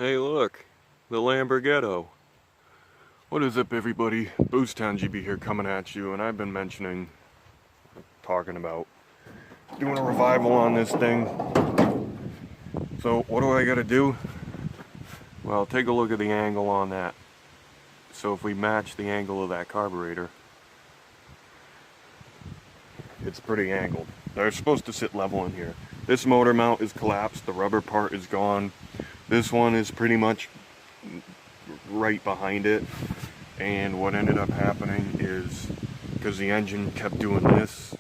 Hey look, the Lamborghetto. What is up everybody? Booztown GB here coming at you, and I've been talking about doing a revival on this thing. So what do I gotta do? Well, take a look at the angle on that. So if we match the angle of that carburetor, it's pretty angled. They're supposed to sit level in here. This motor mount is collapsed, the rubber part is gone. This one is pretty much right behind it, and what ended up happening is, because the engine kept doing this,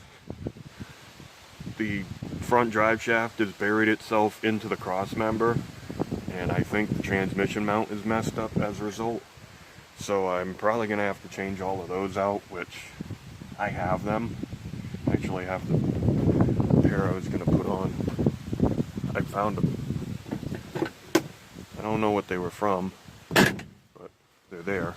the front drive shaft has buried itself into the cross member, and I think the transmission mount is messed up as a result. So I'm probably going to have to change all of those out, which I have them. I actually have the pair I was going to put on. I found them. I don't know what they were from, but they're there.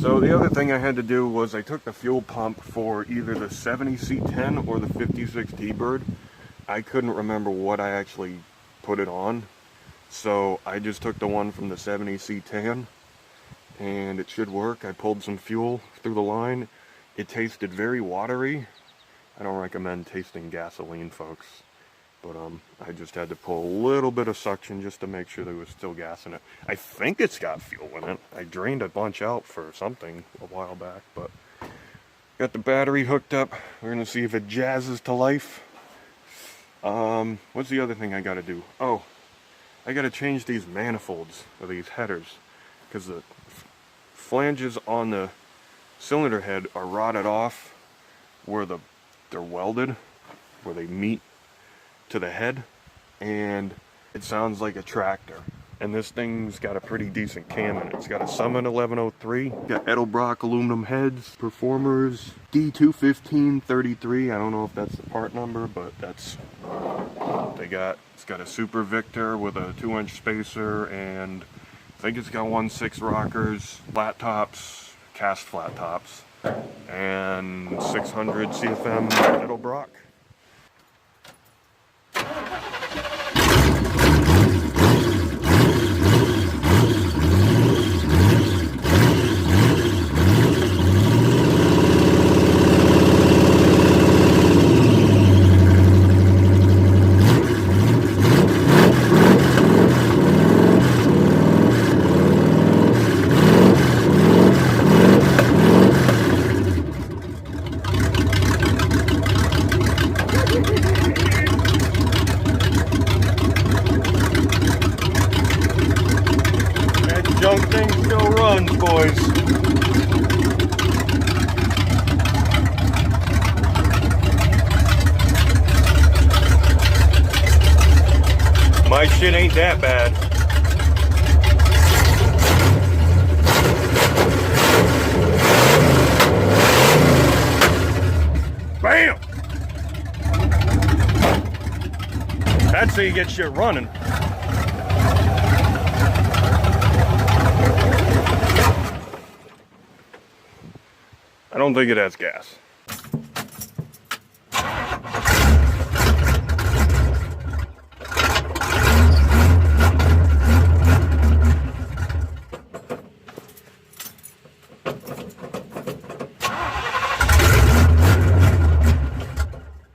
So the other thing I had to do was I took the fuel pump for either the 70C10 or the 56 T-Bird. I couldn't remember what I actually put it on, so I just took the one from the 70C10 and it should work. I pulled some fuel through the line. It tasted very watery. I don't recommend tasting gasoline, folks. But I just had to pull a little bit of suction just to make sure there was still gas in it. I think it's got fuel in it. I drained a bunch out for something a while back, but got the battery hooked up. We're gonna see if it jazzes to life. What's the other thing I gotta do? Oh, I gotta change these manifolds, or these headers, because the flanges on the cylinder head are rotted off where they're welded, where they meet to the head, and it sounds like a tractor. And this thing's got a pretty decent cam in it. It's got a Summit 1103, got Edelbrock aluminum heads, Performers D21533. I don't know if that's the part number, but that's what they got. It's got a Super Victor with a 2-inch spacer, and I think it's got 1.6 rockers, flat tops, cast flat tops, and 600 CFM Edelbrock. Junk thing still runs, boys. My shit ain't that bad. Bam! That's how you get shit running. I don't think it has gas.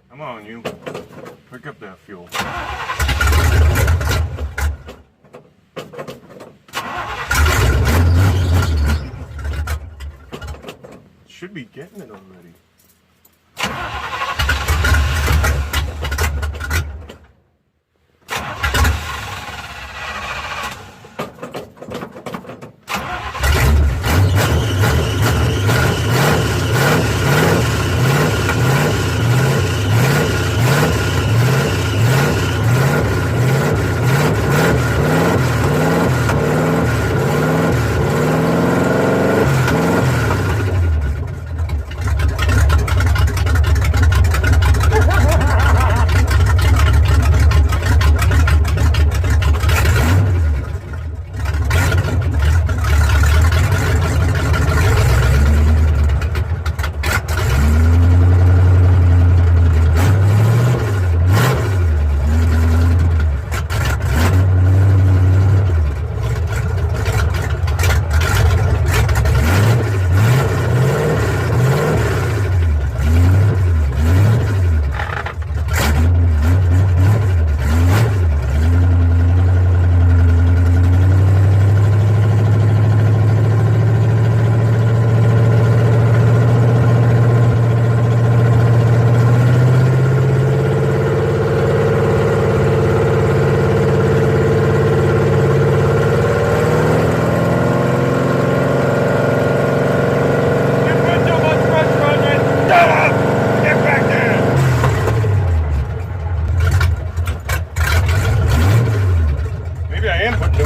Come on, you. Pick up that fuel. Should be getting it already.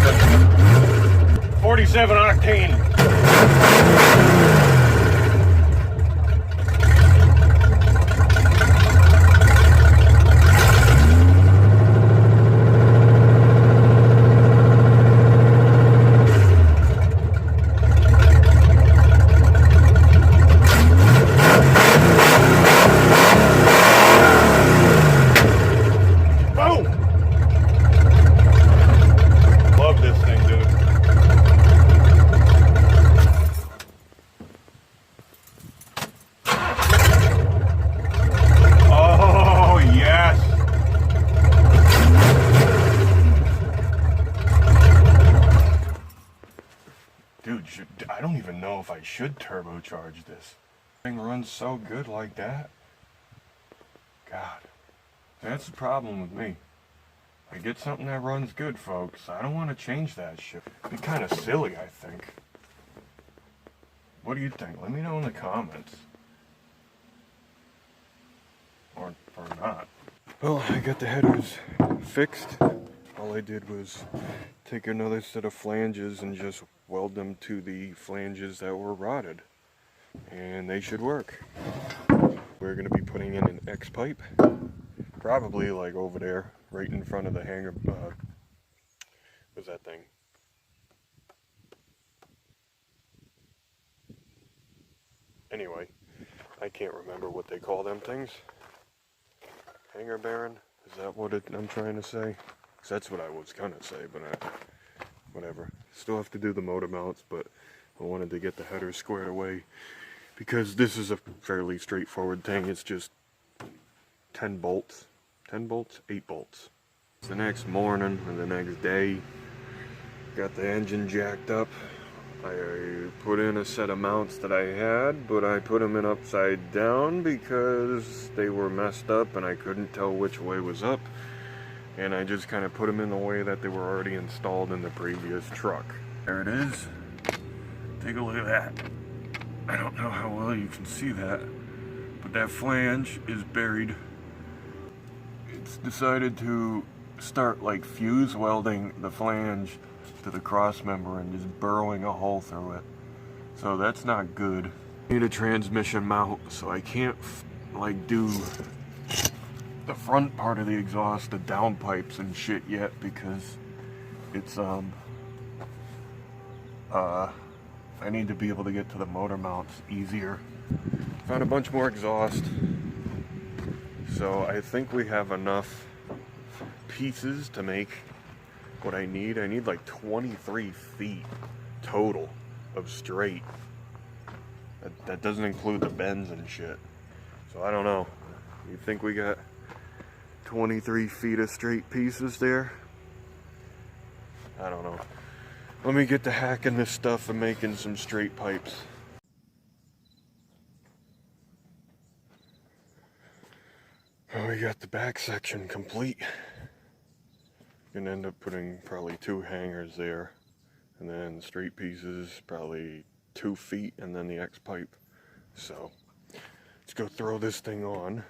aluminum. 47 octane. Dude, I don't even know if I should turbocharge this. Thing runs so good like that. God, that's the problem with me. I get something that runs good, folks. I don't want to change that shit. It'd be kind of silly, I think. What do you think? Let me know in the comments. Or not. Well, I got the headers fixed. All I did was take another set of flanges and just weld them to the flanges that were rotted. And they should work. We're going to be putting in an X pipe. Probably like over there, right in front of the hanger. What's that thing? Anyway, I can't remember what they call them things. Hanger bearing? Is that what I'm trying to say? 'Cause that's what I was gonna say, but whatever. Still have to do the motor mounts, but I wanted to get the header squared away because this is a fairly straightforward thing. It's just 10 bolts. 10 bolts? 8 bolts. It's the next morning or the next day. Got the engine jacked up. I put in a set of mounts that I had, but I put them in upside down because they were messed up and I couldn't tell which way was up. And I just kind of put them in the way that they were already installed in the previous truck. There it is. Take a look at that. I don't know how well you can see that, but that flange is buried. It's decided to start like fuse welding the flange to the cross member and just burrowing a hole through it. So that's not good. I need a transmission mount, so I can't like do the front part of the exhaust, the downpipes and shit yet, because it's I need to be able to get to the motor mounts easier. Found a bunch more exhaust, so I think we have enough pieces to make what I need. I need like 23 feet total of straight. That doesn't include the bends and shit. So I don't know. You think we got 23 feet of straight pieces there? I don't know. Let me get to hacking this stuff and making some straight pipes. Well, we got the back section complete. Gonna end up putting probably 2 hangers there, and then straight pieces, probably 2 feet, and then the X pipe. So let's go throw this thing on.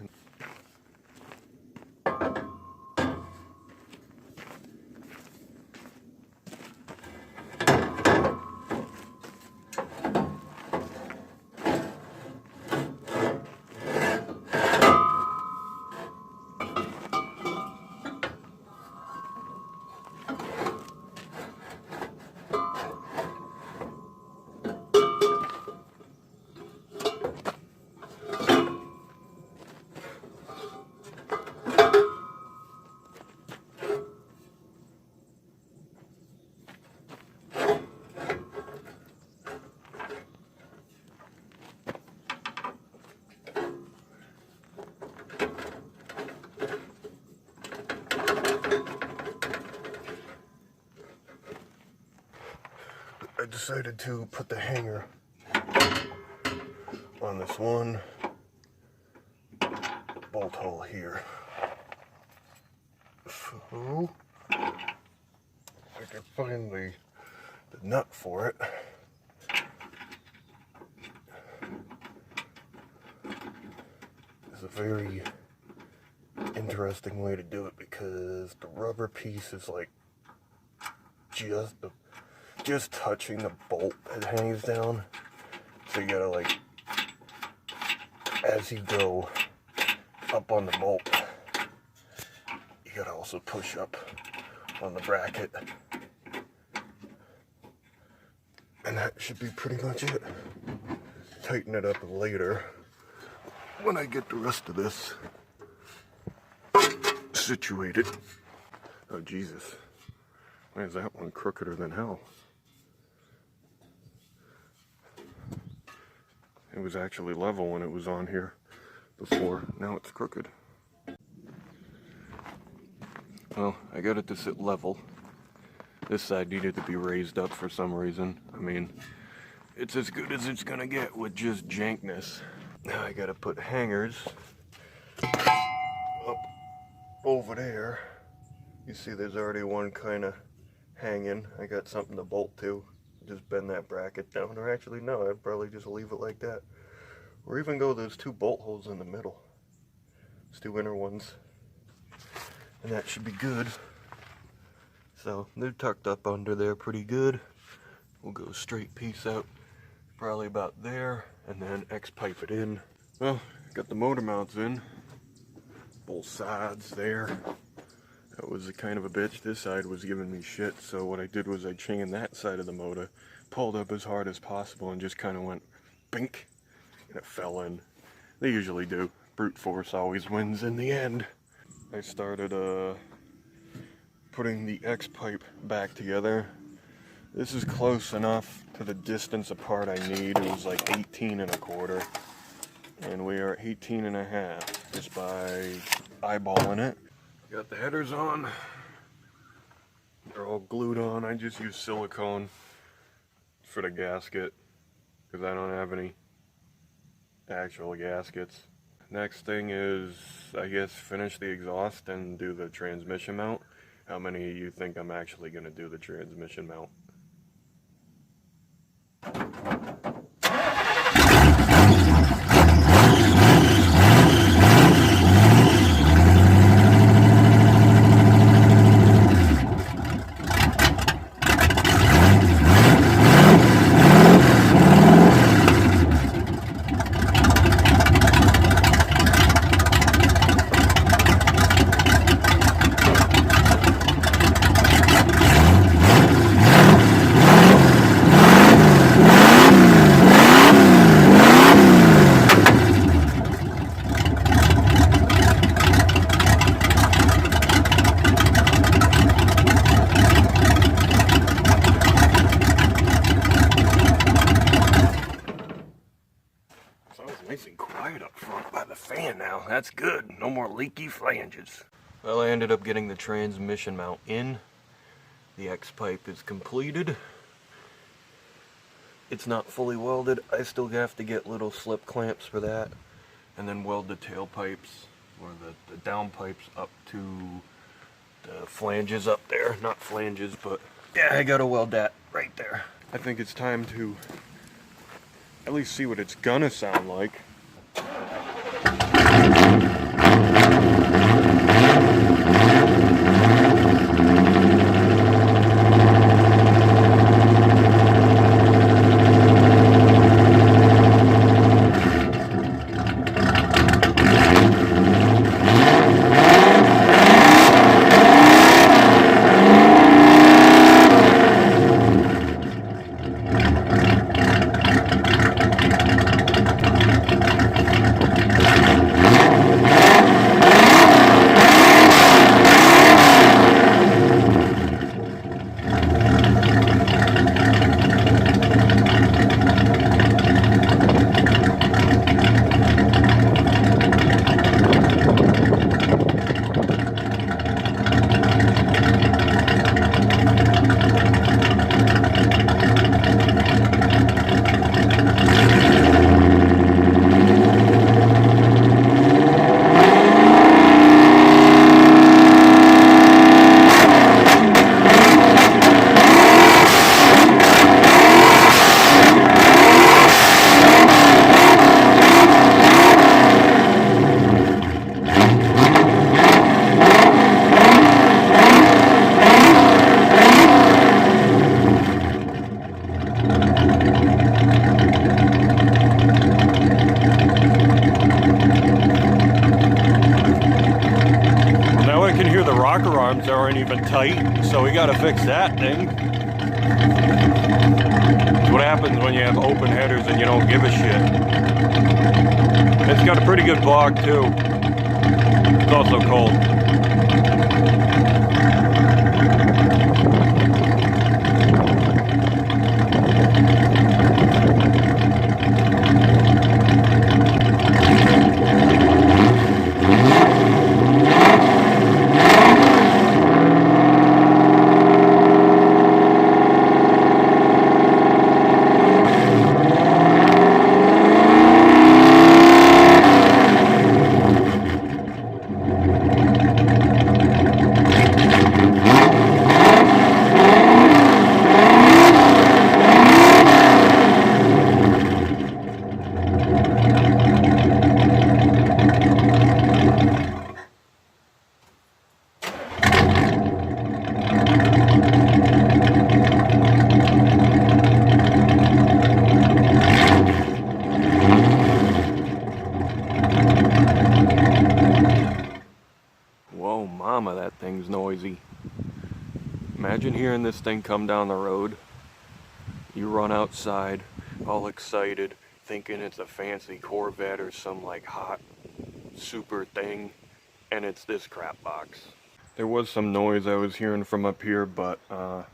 I decided to put the hanger on this one bolt hole here. So, if I can find the nut for it. It's a very interesting way to do it because the rubber piece is like just touching the bolt that hangs down. So you gotta, like, as you go up on the bolt, you gotta also push up on the bracket. And that should be pretty much it. Tighten it up later when I get the rest of this situated. Oh, Jesus. Why is that one crookeder than hell? It was actually level when it was on here before. Now it's crooked. Well, I got it to sit level. This side needed to be raised up for some reason. I mean, it's as good as it's gonna get with just jankness. Now I gotta put hangers up over there. You see there's already one kind of hanging. I got something to bolt to. Just bend that bracket down. Or actually, no, I'd probably just leave it like that. Or even go those 2 bolt holes in the middle. Those 2 inner ones. And that should be good. So they're tucked up under there pretty good. We'll go straight piece out probably about there, and then X-pipe it in. Well, got the motor mounts in. Both sides there. That was a kind of a bitch. This side was giving me shit, so what I did was I chained that side of the motor, pulled up as hard as possible, and just kind of went bink, and it fell in. They usually do. Brute force always wins in the end. I started putting the X-pipe back together. This is close enough to the distance apart I need. It was like 18 1/4, and we are 18 1/2 just by eyeballing it. Got the headers on. They're all glued on. I just use silicone for the gasket because I don't have any actual gaskets. Next thing is, I guess, finish the exhaust and do the transmission mount. How many of you think I'm actually going to do the transmission mount? Nice and quiet up front by the fan now. That's good. No more leaky flanges. Well, I ended up getting the transmission mount in. The X-pipe is completed. It's not fully welded. I still have to get little slip clamps for that. And then weld the tailpipes, or the down pipes, up to the flanges up there. Not flanges, but yeah, I gotta weld that right there. I think it's time to at least see what it's gonna sound like. valves aren't even tight, so we gotta fix that thing. That's what happens when you have open headers and you don't give a shit. It's got a pretty good bog too. It's also cold. Whoa, mama, that thing's noisy. Imagine hearing this thing come down the road. You run outside, all excited, thinking it's a fancy Corvette or some like hot super thing, and it's this crap box. There was some noise I was hearing from up here, but I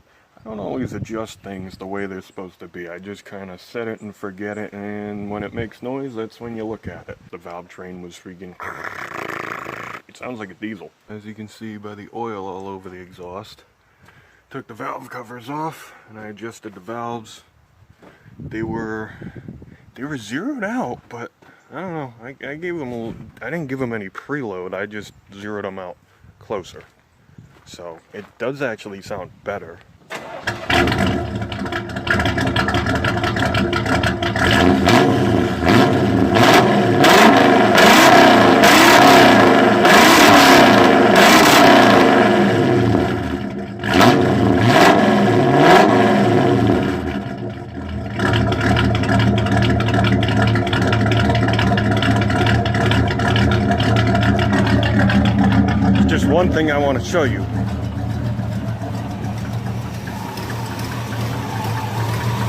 don't always adjust things the way they're supposed to be. I just kind of set it and forget it, and when it makes noise, that's when you look at it. The valve train was freaking... It sounds like a diesel. As you can see by the oil all over the exhaust. Took the valve covers off, and I adjusted the valves. They were zeroed out, but I don't know. I gave them I didn't give them any preload. I just zeroed them out closer. So it does actually sound better. Just one thing I want to show you.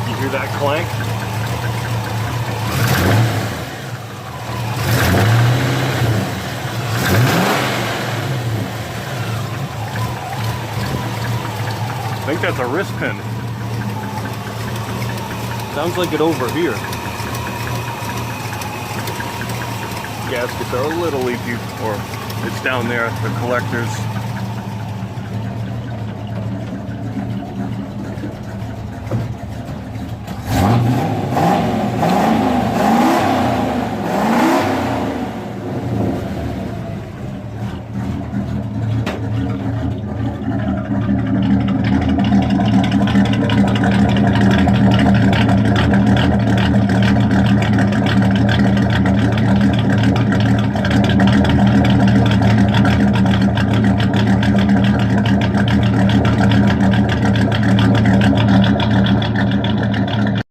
You hear that clank? I think that's a wrist pin. Sounds like it over here. Gaskets are a little leaky, or it's down there, the collectors.